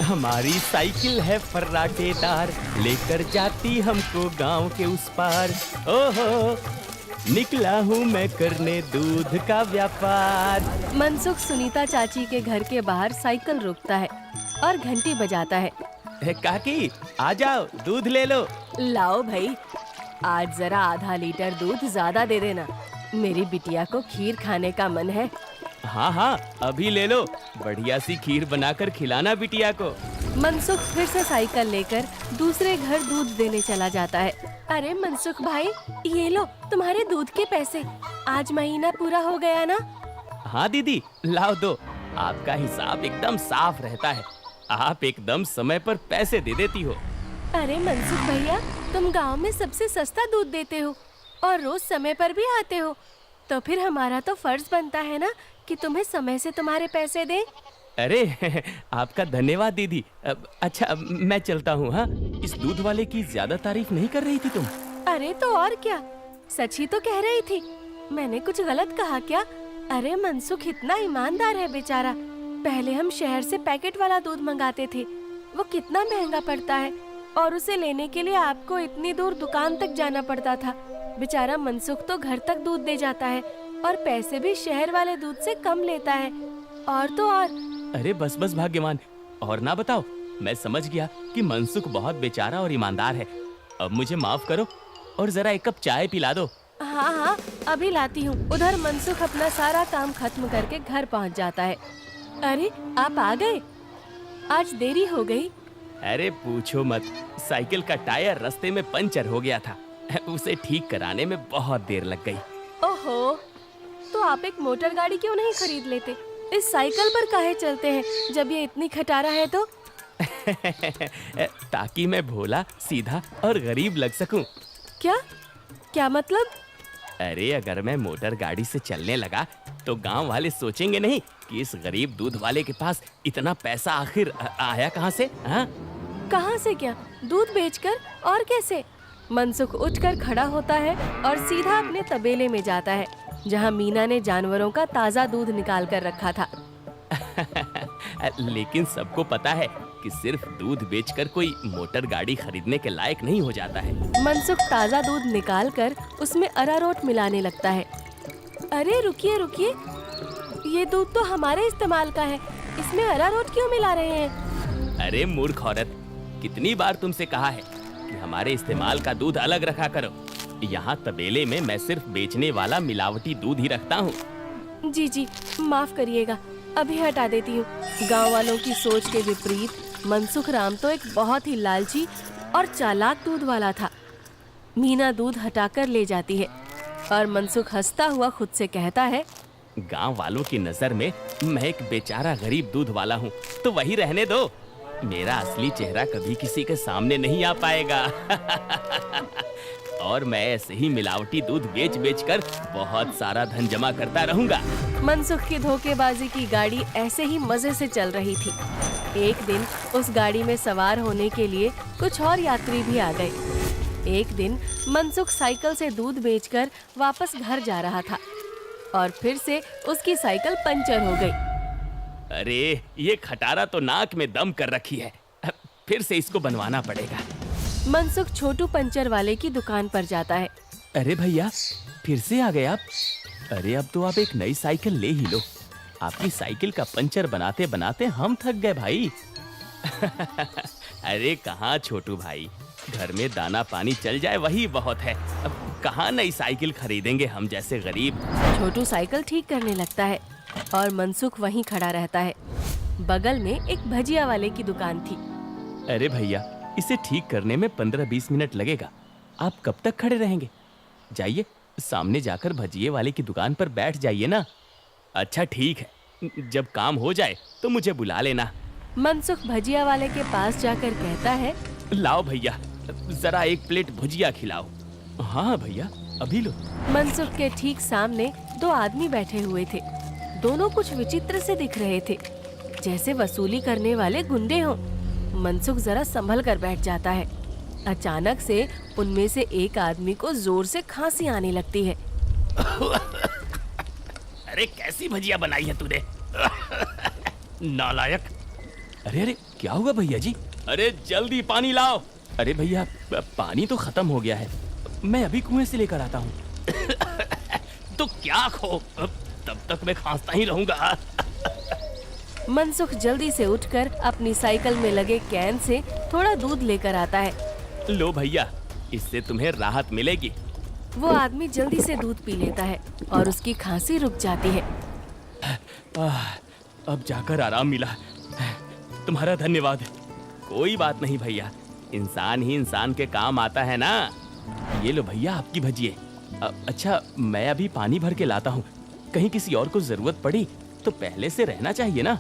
हमारी साइकिल है फर्राटेदार, लेकर जाती हमको गांव के उस पार। ओहो, निकला हूँ मैं करने दूध का व्यापार। मनसुख सुनीता चाची के घर के बाहर साइकिल रोकता है और घंटी बजाता है। काकी, आ जाओ, दूध ले लो। लाओ भाई, आज जरा आधा लीटर दूध ज्यादा दे देना, मेरी बिटिया को खीर खाने का मन है। हाँ हाँ, अभी ले लो, बढ़िया सी खीर बनाकर खिलाना बिटिया को। मनसुख फिर से साइकिल लेकर दूसरे घर दूध देने चला जाता है। अरे मनसुख भाई, ये लो तुम्हारे दूध के पैसे, आज महीना पूरा हो गया ना? हाँ दीदी, लाओ दो, आपका हिसाब एकदम साफ रहता है, आप एकदम समय पर पैसे दे देती हो। अरे मनसुख भैया, तुम गांव में सबसे सस्ता दूध देते हो और रोज समय पर भी आते हो, तो फिर हमारा तो फर्ज बनता है ना कि तुम्हें समय से तुम्हारे पैसे दें। अरे आपका धन्यवाद दीदी। अच्छा, मैं चलता हूँ। हाँ, इस दूध वाले की ज्यादा तारीफ नहीं कर रही थी तुम? अरे तो और क्या, सच ही तो कह रही थी, मैंने कुछ गलत कहा क्या? अरे मनसुख इतना ईमानदार है बेचारा। पहले हम शहर से पैकेट वाला दूध मंगाते थे, वो कितना महंगा पड़ता है, और उसे लेने के लिए आपको इतनी दूर दुकान तक जाना पड़ता था। बेचारा मनसुख तो घर तक दूध दे जाता है और पैसे भी शहर वाले दूध से कम लेता है। और तो और। अरे बस बस भाग्यवान, और ना बताओ, मैं समझ गया कि मनसुख बहुत बेचारा और ईमानदार है। अब मुझे माफ करो और जरा एक कप चाय पिला दो। हाँ हाँ, अभी लाती हूँ। उधर मनसुख अपना सारा काम खत्म करके घर पहुँच जाता है। अरे आप आ गए, आज देरी हो गई। अरे पूछो मत, साइकिल का टायर रास्ते में पंचर हो गया था, उसे ठीक कराने में बहुत देर लग गई। ओहो, तो आप एक मोटर गाड़ी क्यों नहीं खरीद लेते? इस साइकिल पर काहे चलते हैं जब ये इतनी खटारा है तो? ताकि मैं भोला, सीधा और गरीब लग सकूं। क्या क्या मतलब? अरे अगर मैं मोटर गाड़ी से चलने लगा तो गांव वाले सोचेंगे नहीं कि इस गरीब दूध वाले के पास इतना पैसा आखिर आया कहां से? हाँ, कहां से क्या? दूध बेचकर? और कैसे? मनसुख उठकर खड़ा होता है और सीधा अपने तबेले में जाता है, जहां मीना ने जानवरों का ताजा दूध निकाल कर रखा था। लेकिन सबको पता है कि सिर्फ दूध बेचकर कोई मोटर गाड़ी खरीदने के लायक नहीं हो जाता है। मनसुख ताजा दूध निकालकर उसमें अरारोट मिलाने लगता है। अरे रुकिए रुकिए, ये दूध तो हमारे इस्तेमाल का है, इसमें अरारोट क्यों मिला रहे हैं? अरे मूर्ख औरत, कितनी बार तुमसे कहा है कि हमारे इस्तेमाल का दूध अलग रखा करो। यहाँ तबेले में मैं सिर्फ बेचने वाला मिलावटी दूध ही रखता हूँ। जी जी, माफ करिएगा, अभी हटा देती हूँ। गांव वालों की सोच के विपरीत मनसुख राम तो एक बहुत ही लालची और चालाक दूध वाला था। मीना दूध हटाकर ले जाती है और मनसुख हंसता हुआ खुद से कहता है, गांव वालों की नजर में मैं एक बेचारा गरीब दूध वाला हूँ, तो वही रहने दो। मेरा असली चेहरा कभी किसी के सामने नहीं आ पाएगा। और मैं ऐसे ही मिलावटी दूध बेच बेच कर बहुत सारा धन जमा करता रहूंगा। मनसुख की धोखेबाजी की गाड़ी ऐसे ही मजे से चल रही थी। एक दिन उस गाड़ी में सवार होने के लिए कुछ और यात्री भी आ गए। एक दिन मनसुख साइकिल से दूध बेचकर वापस घर जा रहा था और फिर से उसकी साइकिल पंचर हो गई। अरे ये खटारा तो नाक में दम कर रखी है, फिर से इसको बनवाना पड़ेगा। मनसुख छोटू पंचर वाले की दुकान पर जाता है। अरे भैया, फिर से आ गए आप? अरे अब तो आप एक नई साइकिल ले ही लो, आपकी साइकिल का पंचर बनाते बनाते हम थक गए भाई। अरे कहाँ छोटू भाई, घर में दाना पानी चल जाए वही बहुत है, अब कहाँ नई साइकिल खरीदेंगे हम जैसे गरीब। छोटू साइकिल ठीक करने लगता है और मनसुख वहीं खड़ा रहता है। बगल में एक भजिया वाले की दुकान थी। अरे भैया, इसे ठीक करने में 15-20 मिनट लगेगा, आप कब तक खड़े रहेंगे? जाइए, सामने जाकर भजिए वाले की दुकान पर बैठ जाइए ना। अच्छा ठीक है, जब काम हो जाए तो मुझे बुला लेना। मनसुख भजिया वाले के पास जाकर कहता है, लाओ भैया, जरा एक प्लेट भुजिया खिलाओ। हाँ भैया, अभी लो। मनसुख के ठीक सामने दो आदमी बैठे हुए थे। दोनों कुछ विचित्र से दिख रहे थे, जैसे वसूली करने वाले गुंडे हों। मनसुख जरा संभल कर बैठ जाता है। अचानक से उनमें से एक आदमी को जोर से खांसी आने लगती है। अरे कैसी भजिया बनाई है तूने? नालायक, अरे अरे क्या हुआ भैया जी? अरे जल्दी पानी लाओ। अरे भैया पानी तो खत्म हो गया है, मैं अभी कुएं से लेकर आता हूँ। तो क्या खो, तब तक मैं खांसता ही रहूंगा। मनसुख जल्दी से उठकर अपनी साइकिल में लगे कैन से थोड़ा दूध लेकर आता है। लो भैया, इससे तुम्हें राहत मिलेगी। वो आदमी जल्दी से दूध पी लेता है और उसकी खांसी रुक जाती है। अब जाकर आराम मिला, तुम्हारा धन्यवाद। कोई बात नहीं भैया, इंसान ही इंसान के काम आता है ना। ये लो भैया आपकी भजिए। अच्छा मैं अभी पानी भर के लाता हूँ, कहीं किसी और को जरूरत पड़ी तो पहले से रहना चाहिए ना।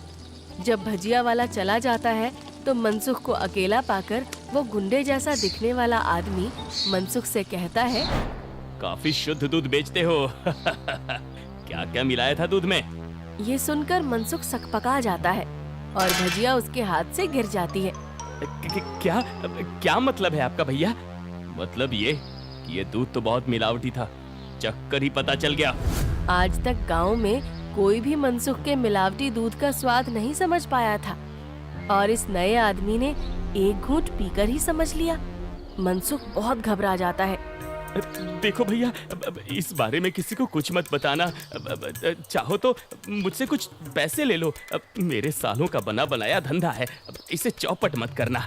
जब भजिया वाला चला जाता है तो मनसुख को अकेला पाकर वो गुंडे जैसा दिखने वाला आदमी मनसुख से कहता है, काफी शुद्ध दूध बेचते हो। क्या क्या मिलाया था दूध में? ये सुनकर मनसुख सकपका जाता है और भजिया उसके हाथ से गिर जाती है। क्या क्या मतलब है आपका भैया? मतलब ये कि ये दूध तो बहुत मिलावटी था, चक्कर ही पता चल गया। आज तक गांव में कोई भी मनसुख के मिलावटी दूध का स्वाद नहीं समझ पाया था और इस नए आदमी ने एक घूंट पीकर ही समझ लिया। मनसुख बहुत घबरा जाता है। देखो भैया, इस बारे में किसी को कुछ मत बताना। चाहो तो मुझसे कुछ पैसे ले लो, मेरे सालों का बना बनाया धंधा है, इसे चौपट मत करना।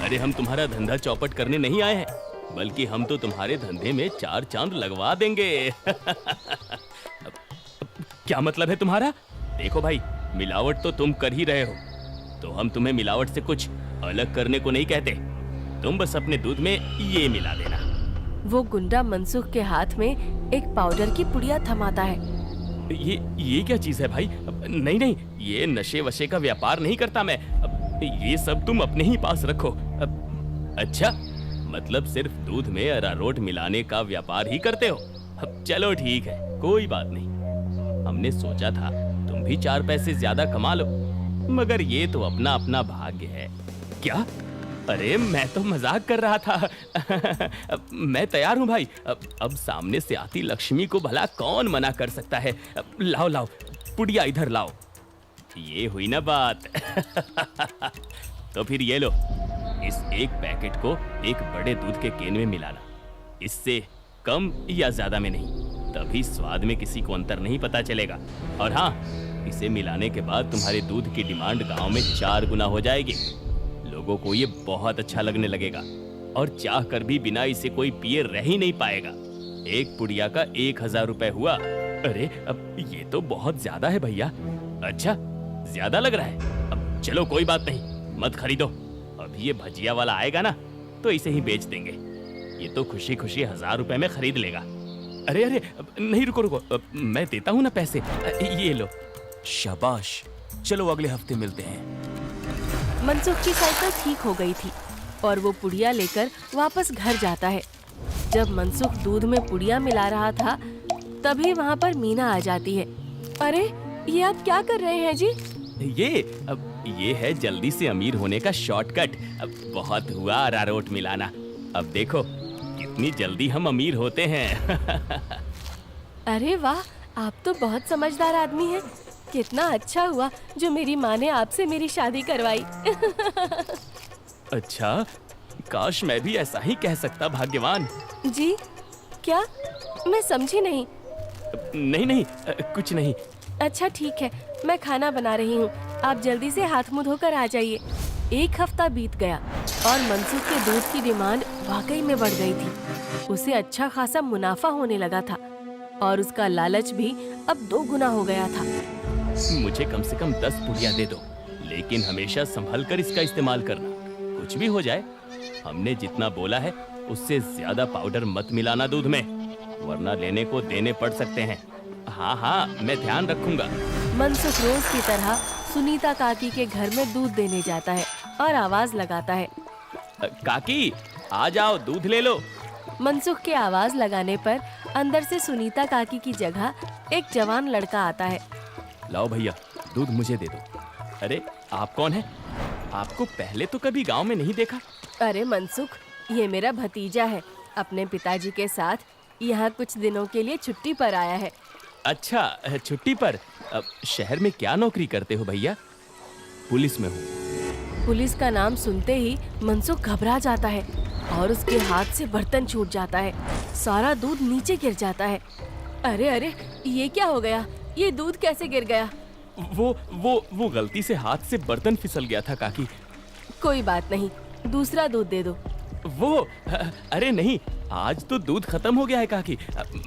अरे हम तुम्हारा धंधा चौपट करने नहीं आए हैं, बल्कि हम तो तुम्हारे धंधे में 4 चांद लगवा देंगे। क्या मतलब है तुम्हारा? देखो भाई, मिलावट तो तुम कर ही रहे हो, तो हम तुम्हें मिलावट से कुछ अलग करने को नहीं कहते। तुम बस अपने दूध में ये मिला देना। वो गुंडा मनसुख के हाथ में एक पाउडर की पुड़िया थमाता है। ये क्या चीज है भाई? नहीं नहीं, ये नशे वशे का व्यापार नहीं करता मैं। ये सब तुम अपने ही पास रखो। अच्छा, मतलब सिर्फ दूध में अरारोट मिलाने का व्यापार ही करते हो? चलो ठीक है, कोई बात नहीं। हमने सोचा था तुम भी 4 पैसे ज्यादा कमा लो, मगर ये तो अपना अपना भाग्य है। क्या? अरे मैं तो मजाक कर रहा था। मैं तैयार हूँ भाई। अब सामने से आती लक्ष्मी को भला कौन मना कर सकता है। लाओ लाओ, पुड़िया इधर लाओ। ये हुई ना बात। तो फिर ये लो, इस एक पैकेट को एक बड़े दूध के केन में मिलाना। इससे कम या ज्यादा में नहीं, तभी स्वाद में किसी को अंतर नहीं पता चलेगा। और हाँ, इसे मिलाने के बाद तुम्हारे दूध की डिमांड गांव में 4 गुना हो जाएगी। लोगों को ये बहुत अच्छा लगने लगेगा और चाह कर भी बिना इसे कोई पिए रह ही नहीं पाएगा। एक पुड़िया का 1000 रुपए हुआ। अरे अब ये तो बहुत ज्यादा है भैया। अच्छा, ज्यादा लग रहा है? अब चलो कोई बात नहीं, मत खरीदो। अभी ये भजिया वाला आएगा ना, तो इसे ही बेच देंगे। ये तो खुशी खुशी 1000 रुपए में खरीद लेगा। अरे अरे नहीं, रुको रुको, मैं देता हूँ ना पैसे। ये लो। शाबाश, चलो अगले हफ्ते मिलते हैं। मनसुख की साइकिल ठीक हो गई थी और वो पुड़िया लेकर वापस घर जाता है। जब मनसुख दूध में पुड़िया मिला रहा था, तभी वहाँ पर मीना आ जाती है। अरे ये आप क्या कर रहे हैं जी? ये है जल्दी से अमीर होने का शॉर्टकट। बहुत हुआ अरारोट मिलाना, अब देखो कितनी जल्दी हम अमीर होते हैं। अरे वाह, आप तो बहुत समझदार आदमी हैं। कितना अच्छा हुआ जो मेरी माँ ने आपसे मेरी शादी करवाई। अच्छा, काश मैं भी ऐसा ही कह सकता, भाग्यवान। जी क्या? मैं समझी नहीं। नहीं नहीं, कुछ नहीं। अच्छा ठीक है, मैं खाना बना रही हूँ, आप जल्दी से हाथ मुंह धोकर आ जाइए। 1 हफ्ता बीत गया और मनसुख के दूध की डिमांड वाकई में बढ़ गई थी। उसे अच्छा खासा मुनाफा होने लगा था और उसका लालच भी अब 2 गुना हो गया था। मुझे कम से कम 10 पुड़िया दे दो, लेकिन हमेशा संभल कर इसका इस्तेमाल करना। कुछ भी हो जाए, हमने जितना बोला है उससे ज्यादा पाउडर मत मिलाना दूध में, वरना लेने को देने पड़ सकते हैं। हाँ हाँ, मैं ध्यान रखूंगा। मनसुख रोज की तरह सुनीता काकी के घर में दूध देने जाता है और आवाज लगाता है, काकी आ जाओ, दूध ले लो। मनसुख के आवाज लगाने पर अंदर से सुनीता काकी की जगह एक जवान लड़का आता है। लाओ भैया, दूध मुझे दे दो। अरे आप कौन है? आपको पहले तो कभी गांव में नहीं देखा। अरे मनसुख, ये मेरा भतीजा है, अपने पिताजी के साथ यहाँ कुछ दिनों के लिए छुट्टी पर आया है। अच्छा, छुट्टी पर? शहर में क्या नौकरी करते हो भैया? पुलिस में हूँ। पुलिस का नाम सुनते ही मनसुख घबरा जाता है और उसके हाथ से बर्तन छूट जाता है। सारा दूध नीचे गिर जाता है। अरे अरे, ये क्या हो गया? ये दूध कैसे गिर गया? वो गलती से हाथ से बर्तन फिसल गया था काकी। कोई बात नहीं, दूसरा दूध दे दो। अरे नहीं, आज तो दूध खत्म हो गया है काकी।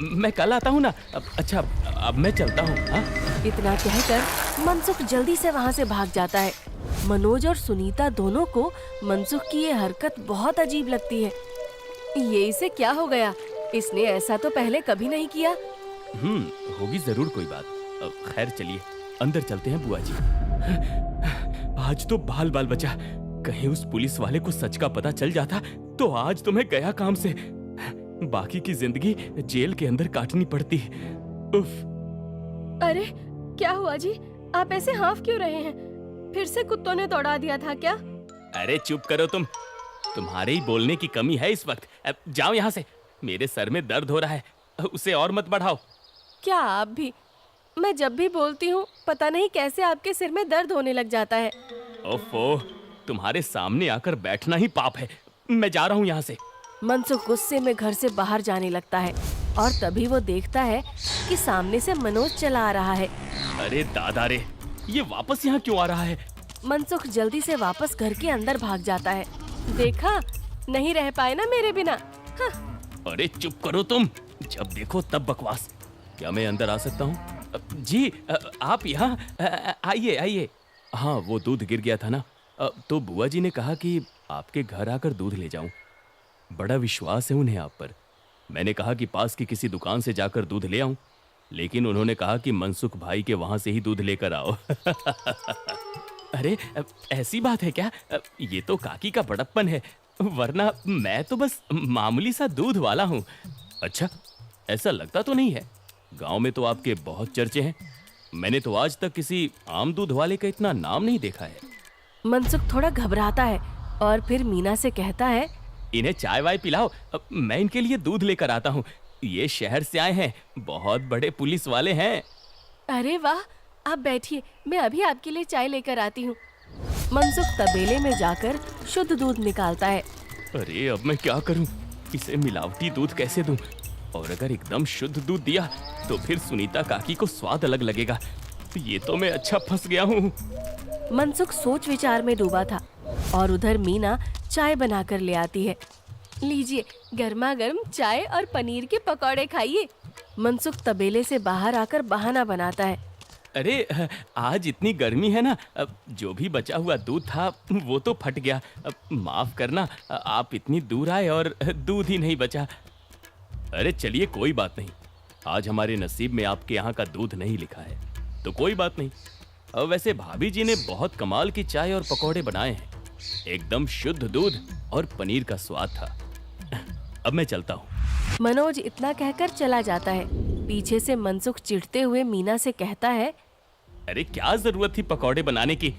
मैं कल आता हूँ ना। अच्छा, अब मैं चलता हूँ। हाँ? इतना कहकर मनसुख जल्दी से वहाँ से भाग जाता है। मनोज और सुनीता दोनों को मनसुख की ये हरकत बहुत अजीब लगती है। ये इसे क्या हो गया? इसने ऐसा तो पहले कभी नहीं किया। होगी जरूर कोई बात। खैर चलिए अंदर चलते हैं बुआ जी। आज तो बाल बाल बचा। कहीं उस पुलिस वाले को सच का पता चल जाता तो आज तो मैं गया काम से। बाकी की जिंदगी जेल के अंदर काटनी पड़ती। उफ। अरे क्या हुआ जी? आप ऐसे हाफ क्यों रहे हैं? फिर से कुत्तों ने दौड़ा दिया था क्या? अरे चुप करो तुम। तुम्हारे ही बोलने की कमी है इस वक्त। अब जाओ यहाँ से। मेरे सर में दर्द हो रहा है। उसे और मत बढ़ाओ। क्या आप भी? मैं जब भी बोलती हूँ पता नहीं कैसे आपके सिर में दर्द होने लग जाता है। ओफो, तुम्हारे सामने आकर बैठना ही पाप है। मैं जा रहा हूँ यहाँ से। मनसुख गुस्से में घर से बाहर जाने लगता है और तभी वो देखता है कि सामने से मनोज चला आ रहा है। अरे दादा रे, ये वापस यहाँ क्यों आ रहा है? मनसुख जल्दी से वापस घर के अंदर भाग जाता है। देखा, नहीं रह पाए ना मेरे बिना। हाँ। अरे चुप करो तुम। जब देखो तब बकवास। क्या मैं अंदर आ सकता हूँ? जी, आप यहाँ आइए आइए। हाँ, वो दूध गिर गया था ना, तो बुआ जी ने कहा कि आपके घर आकर दूध ले जाऊं। बड़ा विश्वास है उन्हें आप पर। मैंने कहा कि पास की किसी दुकान से जाकर दूध ले आऊं, लेकिन उन्होंने कहा कि मनसुख भाई के वहां से ही दूध लेकर आओ। अरे ऐसी बात है क्या? ये तो काकी का बड़प्पन है, वरना मैं तो बस मामूली सा दूध वाला हूँ। अच्छा, ऐसा लगता तो नहीं है। गांव में तो आपके बहुत चर्चे हैं। मैंने तो आज तक किसी आम दूध वाले का इतना नाम नहीं देखा है। मनसुख थोड़ा घबराता है और फिर मीना से कहता है, इन्हें चाय वाय पिलाओ, मैं इनके लिए दूध लेकर आता हूँ। ये शहर से आए हैं, बहुत बड़े पुलिस वाले हैं। अरे वाह, आप बैठिए, मैं अभी आपके लिए चाय लेकर आती हूँ। मनसुख तबेले में जाकर शुद्ध दूध निकालता है। अरे अब मैं क्या करूँ? इसे मिलावटी दूध कैसे दूँ? और अगर एकदम शुद्ध दूध दिया तो फिर सुनीता काकी को स्वाद अलग लगेगा। ये तो मैं अच्छा फंस गया हूँ। मनसुख सोच विचार में डूबा था और उधर मीना चाय बनाकर ले आती है। लीजिए, गर्मा गर्म चाय और पनीर के पकौड़े खाइए। मनसुख तबेले से बाहर आकर बहाना बनाता है। अरे आज इतनी गर्मी है ना, जो भी बचा हुआ दूध था वो तो फट गया। माफ करना, आप इतनी दूर आए और दूध ही नहीं बचा। अरे चलिए कोई बात नहीं, आज हमारे नसीब में आपके यहाँ का दूध नहीं लिखा है तो कोई बात नहीं। वैसे भाभी जी ने बहुत कमाल की चाय और पकौड़े बनाए हैं। एकदम शुद्ध दूध और पनीर का स्वाद था। अब मैं चलता हूँ। मनोज इतना कहकर चला जाता है। पीछे से मनसुख चिढ़ते हुए मीना से कहता है, अरे क्या जरूरत थी पकौड़े बनाने की?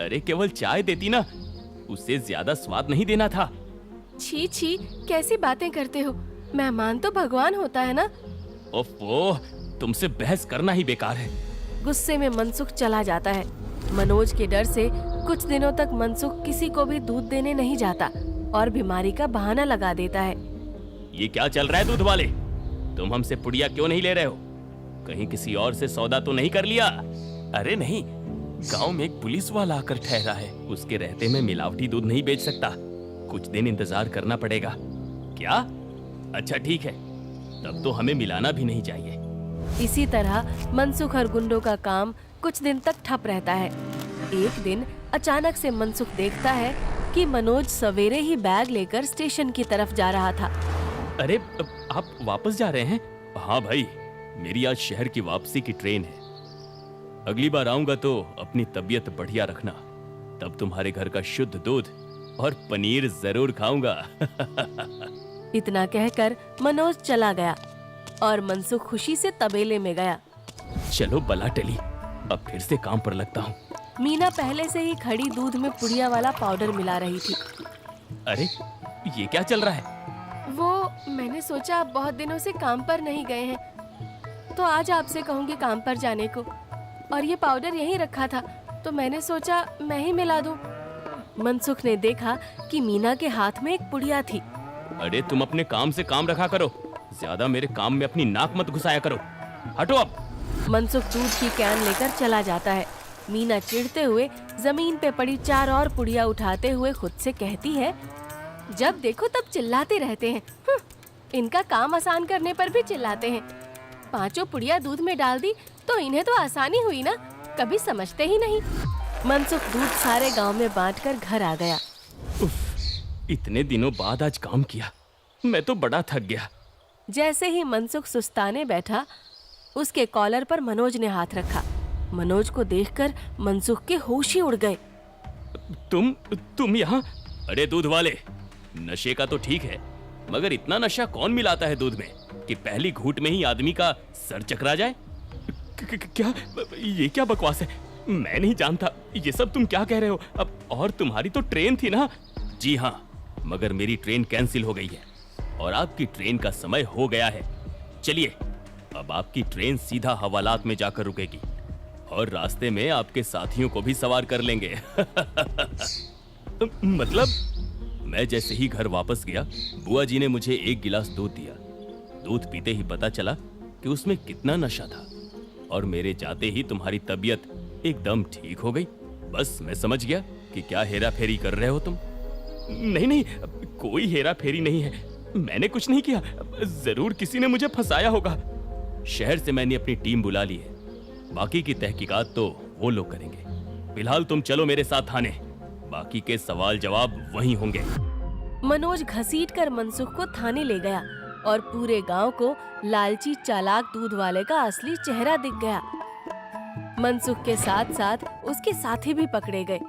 अरे केवल चाय देती ना, उससे ज्यादा स्वाद नहीं देना था। छी छी, कैसी बातें करते हो? मेहमान तो भगवान होता है ना। ओफो, तुमसे बहस करना ही बेकार है। गुस्से में मनसुख चला जाता है। मनोज के डर से कुछ दिनों तक मनसुख किसी को भी दूध देने नहीं जाता और बीमारी का बहाना लगा देता है। ये क्या चल रहा है दूध वाले? तुम हमसे पुड़िया क्यों नहीं ले रहे हो? कहीं किसी और से सौदा तो नहीं कर लिया? अरे नहीं, गांव में एक पुलिस वाला आकर ठहरा है। उसके रहते मैं मिलावटी दूध नहीं बेच सकता। कुछ दिन इंतजार करना पड़ेगा। क्या? अच्छा ठीक है, तब तो हमें मिलाना भी नहीं चाहिए। इसी तरह मनसुख और गुंडों का काम कुछ दिन तक ठप रहता है। एक दिन अचानक से मनसुख देखता है कि मनोज सवेरे ही बैग लेकर स्टेशन की तरफ जा रहा था। अरे आप वापस जा रहे हैं? हाँ भाई, मेरी आज शहर की वापसी की ट्रेन है। अगली बार आऊंगा तो अपनी तबीयत बढ़िया रखना, तब तुम्हारे घर का शुद्ध दूध और पनीर जरूर खाऊंगा। इतना कहकर मनोज चला गया और मनसुख खुशी से तबेले में गया। चलो बला टली, अब फिर से काम पर लगता हूँ। मीना पहले से ही खड़ी दूध में पुड़िया वाला पाउडर मिला रही थी। अरे ये क्या चल रहा है? वो मैंने सोचा आप बहुत दिनों से काम पर नहीं गए हैं तो आज आपसे कहूँगी काम पर जाने को, और ये पाउडर यहीं रखा था। तो मैंने सोचा मैं ही मिला दूं। मनसुख ने देखा कि मीना के हाथ में एक पुड़िया थी। अरे तुम अपने काम से काम रखा करो, ज्यादा मेरे काम में अपनी नाक मत घुसाया करो। हटो अब। मनसुख दूध की कैन लेकर चला जाता है। मीना चिढ़ते हुए जमीन पे पड़ी 4 और पुड़िया उठाते हुए खुद से कहती है, जब देखो तब चिल्लाते रहते हैं। इनका काम आसान करने पर भी चिल्लाते हैं। 5 पुड़िया दूध में डाल दी तो इन्हें तो आसानी हुई ना, कभी समझते ही नहीं। मनसुख दूध सारे गांव में बांटकर घर आ गया। उफ, इतने दिनों बाद आज काम किया, मैं तो बड़ा थक गया। जैसे ही मनसुख सुस्ताने बैठा, उसके कॉलर पर मनोज ने हाथ रखा। मनोज को देखकर मनसुख के होश ही उड़ गए। तुम यहाँ? अरे दूध वाले, नशे का तो ठीक है, मगर इतना नशा कौन मिलाता है दूध में कि पहली घूंट में ही आदमी का सर चकरा जाए? क्या ये क्या बकवास है? मैं नहीं जानता ये सब तुम क्या कह रहे हो। अब और तुम्हारी तो ट्रेन थी ना? जी हाँ, मगर मेरी ट्रेन कैंसिल हो गई है और आपकी ट्रेन का समय हो गया है। चलिए, अब आपकी ट्रेन सीधा हवालात में जाकर रुकेगी और रास्ते में आपके साथियों को भी सवार कर लेंगे। मतलब मैं जैसे ही घर वापस गया, बुआ जी ने मुझे 1 गिलास दूध दिया। दूध पीते ही पता चला कि उसमें कितना नशा था और मेरे जाते ही तुम्हारी तबीयत एकदम ठीक हो गई। बस मैं समझ गया कि क्या हेरा फेरी कर रहे हो तुम। नहीं, कोई हेरा फेरी नहीं है, मैंने कुछ नहीं किया। जरूर किसी ने मुझे फंसाया होगा। शहर से मैंने अपनी टीम बुला ली है, बाकी की तहकीकात तो वो लोग करेंगे। फिलहाल तुम चलो मेरे साथ थाने, बाकी के सवाल जवाब वहीं होंगे। मनोज घसीटकर मनसुख को थाने ले गया और पूरे गांव को लालची चालाक दूध वाले का असली चेहरा दिख गया। मनसुख के साथ साथ उसके साथी भी पकड़े गए।